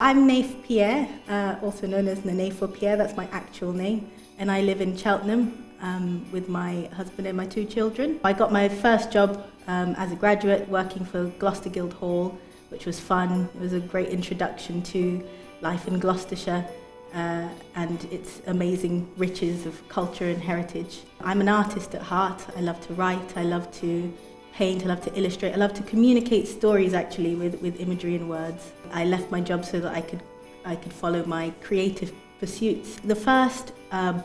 I'm Naif Pierre, also known as Naif or Pierre, that's my actual name, and I live in Cheltenham with my husband and my 2 children. I got my first job as a graduate working for Gloucester Guildhall, which was fun. It was a great introduction to life in Gloucestershire and its amazing riches of culture and heritage. I'm an artist at heart. I love to write, I love to paint, I love to illustrate, I love to communicate stories actually with imagery and words. I left my job so that I could follow my creative pursuits. The first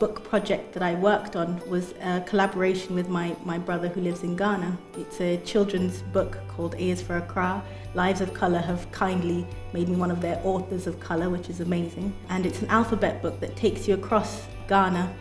book project that I worked on was a collaboration with my brother who lives in Ghana. It's a children's book called A is for Accra. Lives of Colour have kindly made me one of their authors of colour, which is amazing. And it's an alphabet book that takes you across Ghana.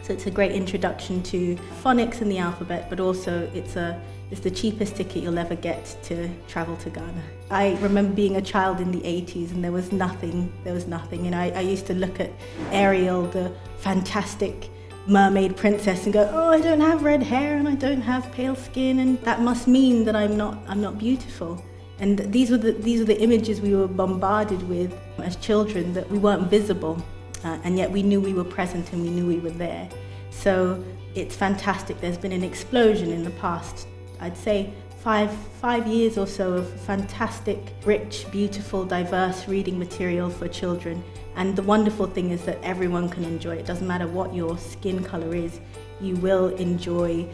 So it's a great introduction to phonics and the alphabet, but also it's the cheapest ticket you'll ever get to travel to Ghana. I remember being a child in the 80s and there was nothing. And I used to look at Ariel, the fantastic mermaid princess, and go, oh, I don't have red hair and I don't have pale skin, and that must mean that I'm not beautiful. And these were the images we were bombarded with as children, that we weren't visible. And yet we knew we were present and we knew we were there. So it's fantastic. There's been an explosion in the past, I'd say, five years or so of fantastic, rich, beautiful, diverse reading material for children. And the wonderful thing is that everyone can enjoy it. It doesn't matter what your skin color is, you will enjoy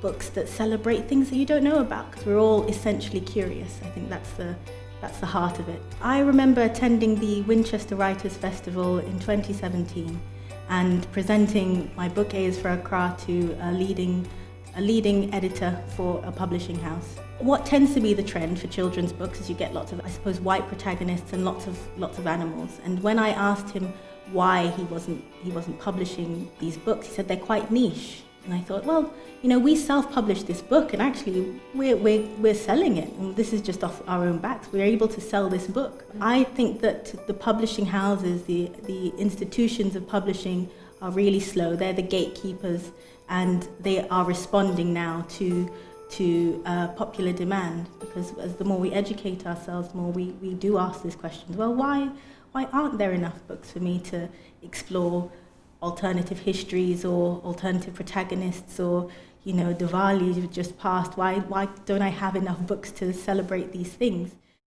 books that celebrate things that you don't know about, because we're all essentially curious. I think that's the heart of it. I remember attending the Winchester Writers' Festival in 2017 and presenting my book A is for Accra to a leading editor for a publishing house. What tends to be the trend for children's books is you get lots of, I suppose, white protagonists and lots of animals. And when I asked him why he wasn't publishing these books, he said they're quite niche. And I thought, well, we self-published this book, and actually we're selling it, and this is just off our own backs. We're able to sell this book. I think that the publishing houses, the institutions of publishing are really slow. They're the gatekeepers, and they are responding now to popular demand, because as the more we educate ourselves, the more we do ask these questions. Well, why aren't there enough books for me to explore alternative histories or alternative protagonists, or Diwali just passed? Why don't I have enough books to celebrate these things?